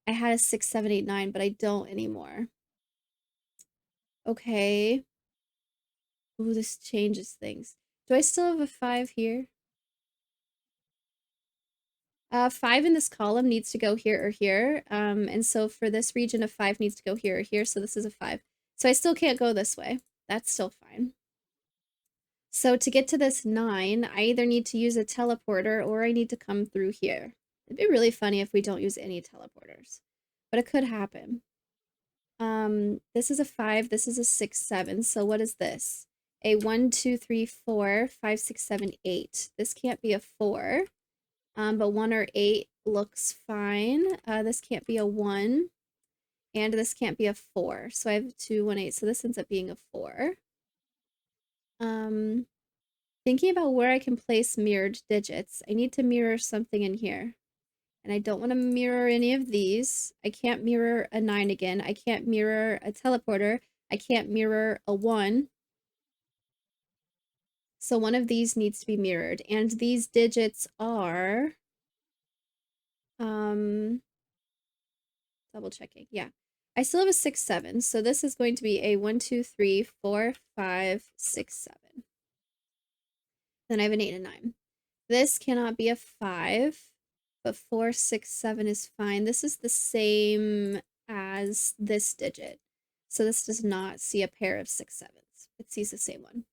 I had a 6, 7, 8, 9, but I don't anymore. Okay. Ooh, this changes things. Do I still have a 5 here? 5 in this column needs to go here or here. And so for this region, a 5 needs to go here or here. So this is a 5. So I still can't go this way. That's still fine. So to get to this 9, I either need to use a teleporter or I need to come through here. It'd be really funny if we don't use any teleporters, but it could happen. This is a 5, this is a 6, 7. So what is this? A 1, 2, 3, 4, 5, 6, 7, 8. This can't be a 4. But 1 or 8 looks fine. This can't be a 1. And this can't be a 4. So I have 2, 1, 8. So this ends up being a 4. Thinking about where I can place mirrored digits. I need to mirror something in here. And I don't want to mirror any of these. I can't mirror a 9 again. I can't mirror a teleporter. I can't mirror a 1. So one of these needs to be mirrored. And these digits are Double checking. Yeah. I still have a 6, 7. So this is going to be a 1, 2, 3, 4, 5, 6, 7. Then I have an 8 and 9. This cannot be a 5, but 4, 6, 7 is fine. This is the same as this digit. So this does not see a pair of 6, 7s. It sees the same one.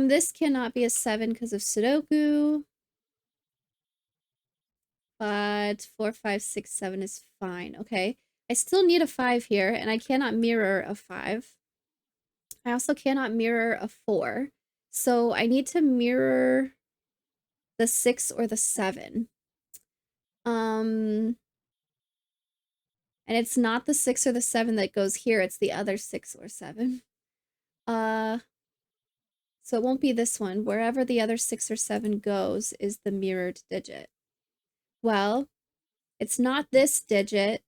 This cannot be a 7 because of Sudoku. But 4, 5, 6, 7 is fine. Okay. I still need a 5 here, and I cannot mirror a 5. I also cannot mirror a 4. So I need to mirror the 6 or the 7. And it's not the 6 or the 7 that goes here, it's the other 6 or 7. So it won't be this one. Wherever the other 6 or 7 goes is the mirrored digit. Well, it's not this digit.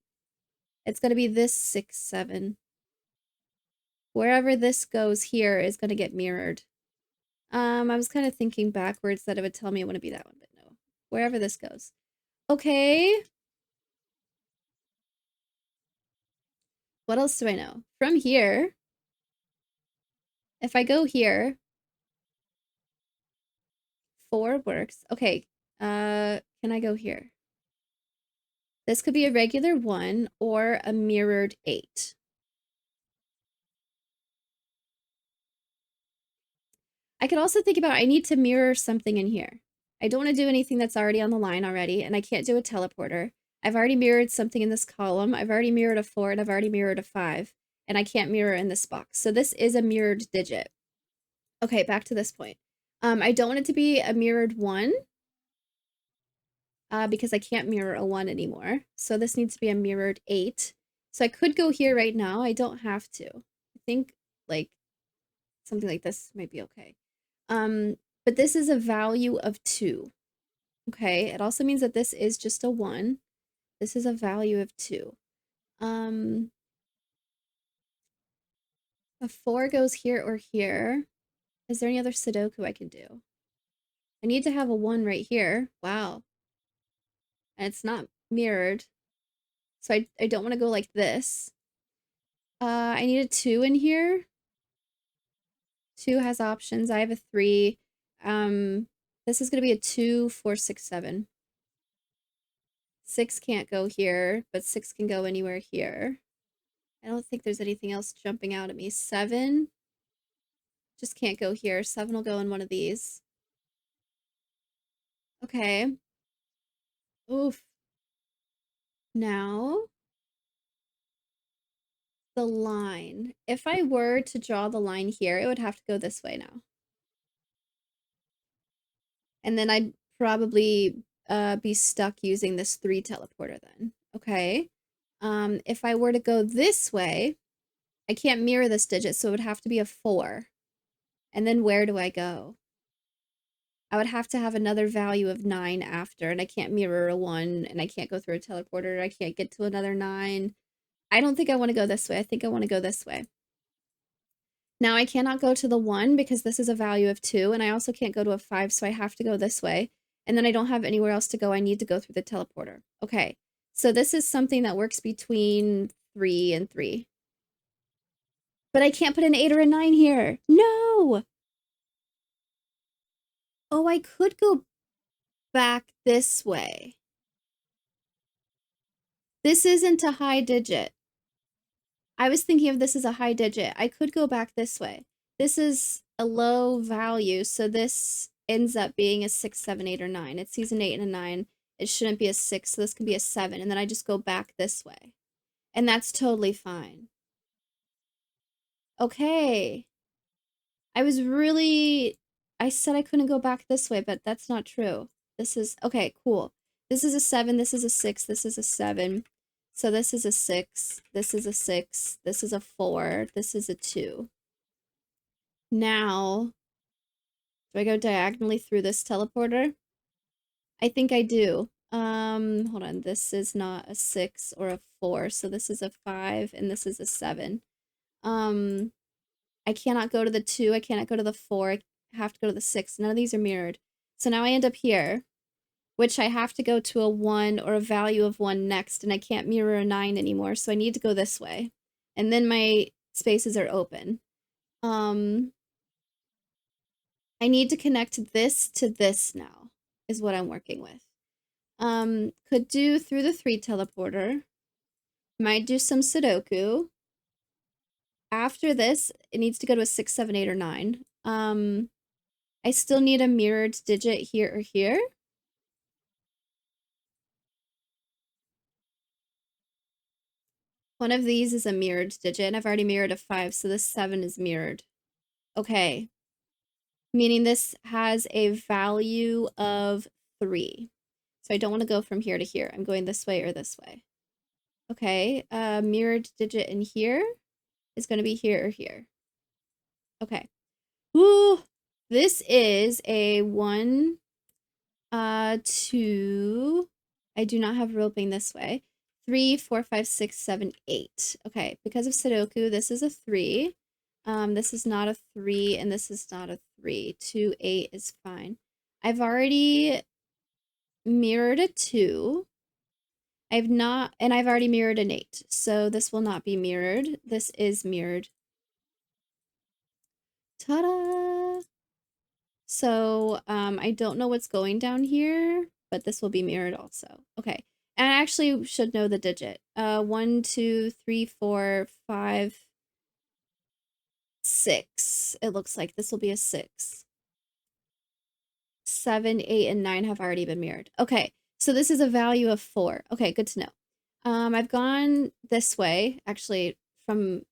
It's going to be this 6, 7. Wherever this goes here is going to get mirrored. I was kind of thinking backwards that it would tell me it wouldn't be that one, but no. Wherever this goes. Okay. What else do I know? From here, if I go here, 4 works. Okay. Can I go here? This could be a regular 1 or a mirrored 8. I could also think about I need to mirror something in here. I don't want to do anything that's already on the line already, and I can't do a teleporter. I've already mirrored something in this column. I've already mirrored a 4, and I've already mirrored a 5, and I can't mirror in this box. So this is a mirrored digit. Okay, back to this point. I don't want it to be a mirrored 1, because I can't mirror a 1 anymore. So this needs to be a mirrored 8. So I could go here right now. I don't have to. I think, like, something like this might be okay. But this is a value of 2. Okay, it also means that this is just a 1. This is a value of 2. A 4 goes here or here. Is there any other Sudoku I can do? I need to have a 1 right here. Wow. And it's not mirrored. So I don't want to go like this. I need a 2 in here. 2 has options. I have a 3. This is going to be a 2, 4, 6, 7. 6 can't go here, but 6 can go anywhere here. I don't think there's anything else jumping out at me. 7 just can't go here. 7 will go in one of these. Okay. Oof. Now, the line. If I were to draw the line here, it would have to go this way now. And then I'd probably be stuck using this 3 teleporter then. Okay. If I were to go this way, I can't mirror this digit, so it would have to be a 4. And then where do I go? I would have to have another value of 9 after, and I can't mirror a 1, and I can't go through a teleporter, I can't get to another 9. I don't think I want to go this way. I think I want to go this way. Now I cannot go to the 1 because this is a value of 2, and I also can't go to a 5, so I have to go this way. And then I don't have anywhere else to go. I need to go through the teleporter. Okay, so this is something that works between 3 and 3. But I can't put an 8 or a 9 here. No! Oh, I could go back this way. This isn't a high digit. I was thinking of this as a high digit. I could go back this way. This is a low value, so this ends up being a 6, 7, 8, or 9. It sees an 8 and a 9. It shouldn't be a 6, so this can be a 7, and then I just go back this way. And that's totally fine. Okay. I said I couldn't go back this way, but that's not true. This is, okay, cool. This is a 7, this is a 6, this is a 7. So this is a 6, this is a 6, this is a 4, this is a 2. Now, do I go diagonally through this teleporter? I think I do. Hold on, this is not a 6 or a 4, so this is a 5, and this is a 7. I cannot go to the 2, I cannot go to the 4, I have to go to the 6. None of these are mirrored. So now I end up here. which I have to go to a 1 or a value of 1 next, and I can't mirror a 9 anymore, so I need to go this way. And then my spaces are open. I need to connect this to this now, is what I'm working with. Could do through the 3 teleporter. Might do some Sudoku. After this, it needs to go to a 6, 7, 8, or 9. I still need a mirrored digit here or here. One of these is a mirrored digit, and I've already mirrored a 5, so this 7 is mirrored. Okay. Meaning this has a value of 3. So I don't want to go from here to here. I'm going this way or this way. Okay, mirrored digit in here is going to be here or here. Okay. Ooh, this is a 1, 2. I do not have roping this way. 3, 4, 5, 6, 7, 8. Okay, because of Sudoku, this is a 3. This is not a 3, and this is not a 3. 2, 8 is fine. I've already mirrored a 2. I've already mirrored an 8, so this will not be mirrored. This is mirrored. Ta-da! So, I don't know what's going down here, but this will be mirrored also. Okay, and I actually should know the digit. 1, 2, 3, 4, 5, 6. It looks like this will be a 6. 7, 8, and 9 have already been mirrored. Okay, so this is a value of 4. Okay, good to know. I've gone this way. Actually, from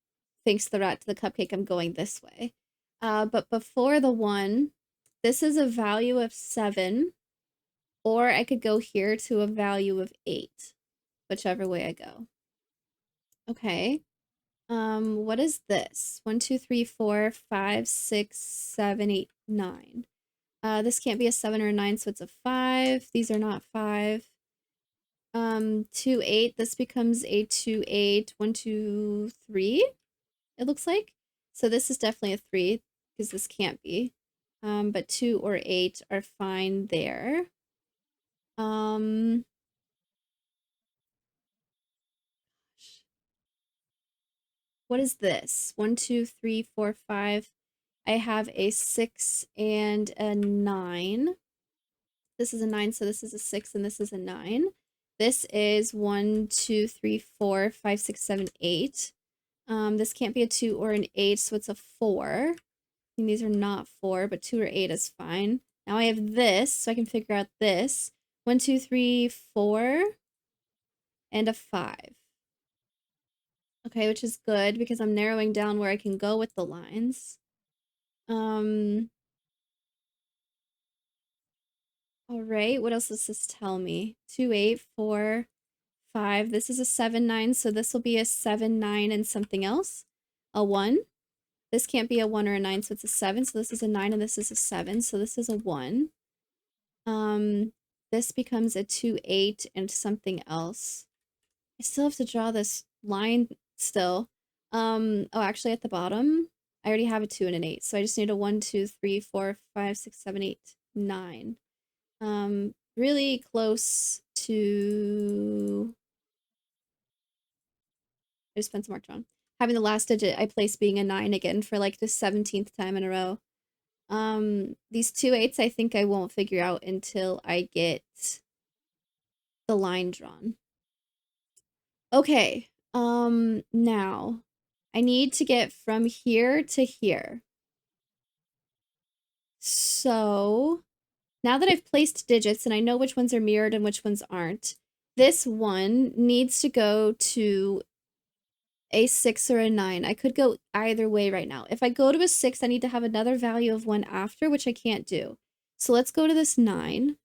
thanks to the rat to the cupcake, I'm going this way. But before the 1, this is a value of 7, or I could go here to a value of 8, whichever way I go. Okay. What is this? 1, 2, 3, 4, 5, 6, 7, 8, 9. This can't be a 7 or a 9, so it's a 5. These are not 5. 2, 8. This becomes a 2, 8. 1, 2, 3. It looks like. So this is definitely a 3 because this can't be. But 2 or 8 are fine there. What is this? 1, 2, 3, 4, 5. I have a 6 and a 9. This is a 9, so this is a 6, and this is a 9. This is 1, 2, 3, 4, 5, 6, 7, 8. This can't be a 2 or an 8, so it's a 4. And these are not 4, but 2 or 8 is fine. Now I have this, so I can figure out this. 1, 2, 3, 4, and a 5. Okay, which is good because I'm narrowing down where I can go with the lines. All right, what else does this tell me? 2, 8, 4, 5. This is a 7, 9, so this will be a 7, 9, and something else. A 1. This can't be a 1 or a 9, so it's a 7. So this is a 9, and this is a 7. So this is a 1. This becomes a 2, 8, and something else. I still have to draw this line still. Oh, actually at the bottom, I already have a 2 and an 8. So I just need a 1, 2, 3, 4, 5, 6, 7, 8, 9. Really close to... I just spent some mark wrong. Having the last digit I placed being a 9 again for like the 17th time in a row. These 2 8s I think I won't figure out until I get the line drawn. Okay, now I need to get from here to here. So now that I've placed digits and I know which ones are mirrored and which ones aren't, this one needs to go to a 6 or a 9. I could go either way right now. If I go to a 6, I need to have another value of 1 after, which I can't do. So let's go to this 9.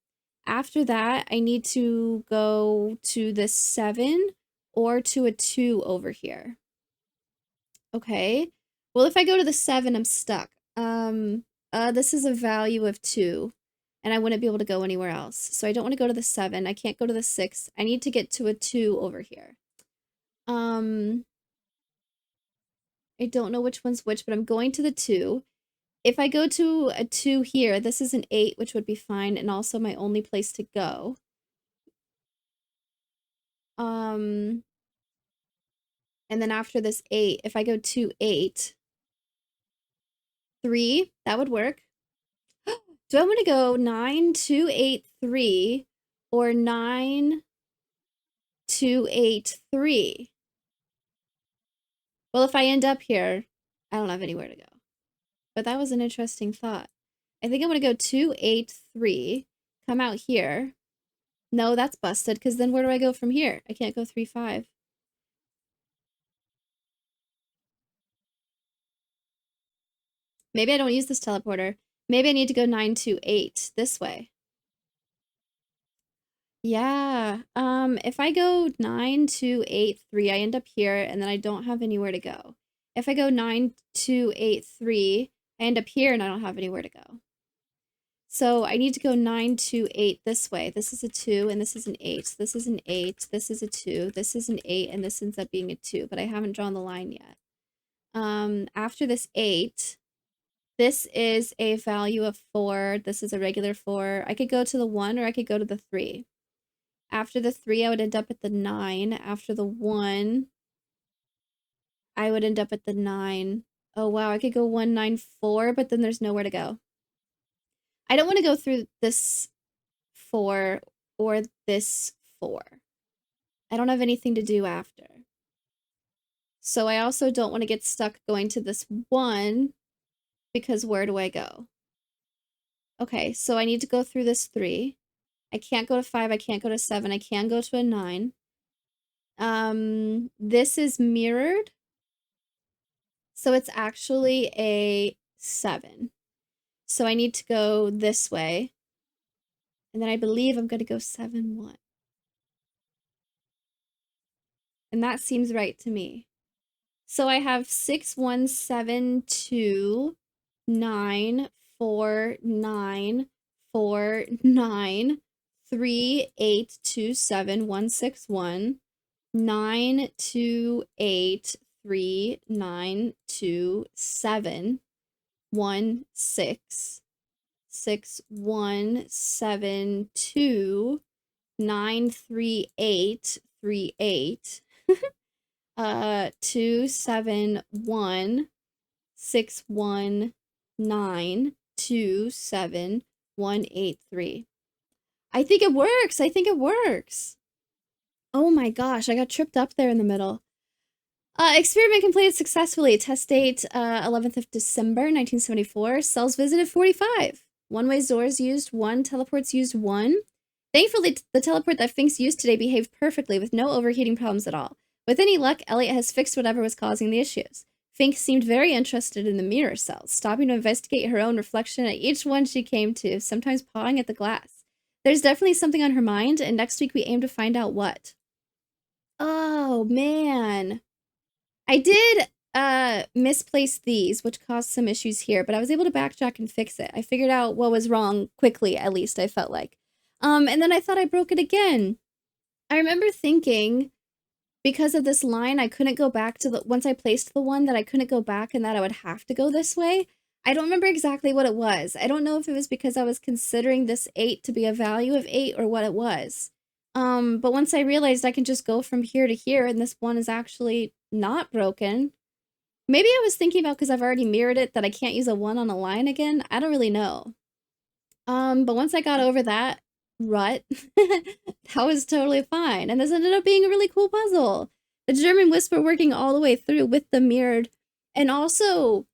After that, I need to go to this 7 or to a 2 over here. Okay. Well, if I go to the 7, I'm stuck. This is a value of 2, and I wouldn't be able to go anywhere else. So I don't want to go to the 7. I can't go to the 6. I need to get to a 2 over here. I don't know which one's which, but I'm going to the 2. if I go to a 2 here, this is an 8, which would be fine, and also my only place to go. And then after this 8, if I go 2, 8, 3, that would work. Do I want to go 9, 2, 8, 3, or 9, 2, 8, 3? Well, if I end up here, I don't have anywhere to go. But that was an interesting thought. I think I'm going to go 2, 8, 3, come out here. No, that's busted, because then where do I go from here? I can't go 3, 5. Maybe I don't use this teleporter. Maybe I need to go 9, 2, 8 this way. Yeah, if I go 9, 2, 8, 3, I end up here, and then I don't have anywhere to go. If I go 9, 2, 8, 3, I end up here, and I don't have anywhere to go. So I need to go 9, 2, 8 this way. This is a 2, and this is an 8. This is an 8. This is a 2. This is an 8, and this ends up being a 2, but I haven't drawn the line yet. After this 8, this is a value of 4. This is a regular 4. I could go to the 1, or I could go to the 3. After the 3, I would end up at the 9. After the 1, I would end up at the 9. Oh, wow, I could go 1, 9, 4, but then there's nowhere to go. I don't want to go through this 4 or this 4. I don't have anything to do after. So I also don't want to get stuck going to this 1, because where do I go? Okay, so I need to go through this 3. I can't go to 5, I can't go to 7, I can go to a 9. This is mirrored, so it's actually a 7. So I need to go this way, and then I believe I'm going to go 7, 1. And that seems right to me. So I have 6, 1, 7, 2, 9, 4, 9, 4, 9, 3, 8, 2, 7, 1, 6, 1, 9, 2, 8, 3, 9, 2, 7, 1, 6, 6, 1, 7, 2, 9, 3, 8, 3, 8, 2, 7, 1, 6, 1, 9, 2, 7, 1, 8, 3. I think it works. I think it works. Oh my gosh, I got tripped up there in the middle. Experiment completed successfully. Test date 11th of December 1974. Cells visited 45. One-way doors used 1. Teleports used 1. Thankfully, the teleport that Finks used today behaved perfectly with no overheating problems at all. With any luck, Elliot has fixed whatever was causing the issues. Fink seemed very interested in the mirror cells, stopping to investigate her own reflection at each one she came to, sometimes pawing at the glass. There's definitely something on her mind, and next week we aim to find out what. Oh, man. I did misplace these, which caused some issues here, but I was able to backtrack and fix it. I figured out what was wrong quickly, at least, I felt like. And then I thought I broke it again. I remember thinking, because of this line, I couldn't go back to the, once I placed the one, that I couldn't go back and that I would have to go this way. I don't remember exactly what it was. I don't know if it was because I was considering this 8 to be a value of 8 or what it was. But once I realized I can just go from here to here and this one is actually not broken. Maybe I was thinking about because I've already mirrored it that I can't use a 1 on a line again. I don't really know. But once I got over that rut, that was totally fine. And this ended up being a really cool puzzle. The German Whisper working all the way through with the mirrored, and also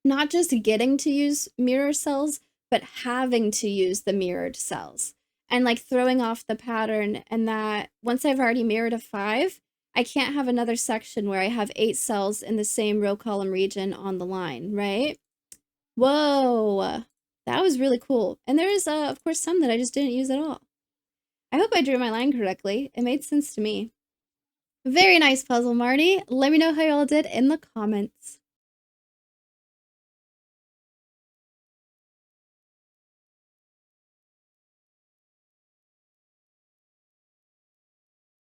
not just getting to use mirror cells, but having to use the mirrored cells. And like throwing off the pattern, and that once I've already mirrored a 5, I can't have another section where I have 8 cells in the same row column region on the line, right? Whoa, that was really cool. And there is, of course, some that I just didn't use at all. I hope I drew my line correctly. It made sense to me. Very nice puzzle, Marty. Let me know how y'all did in the comments.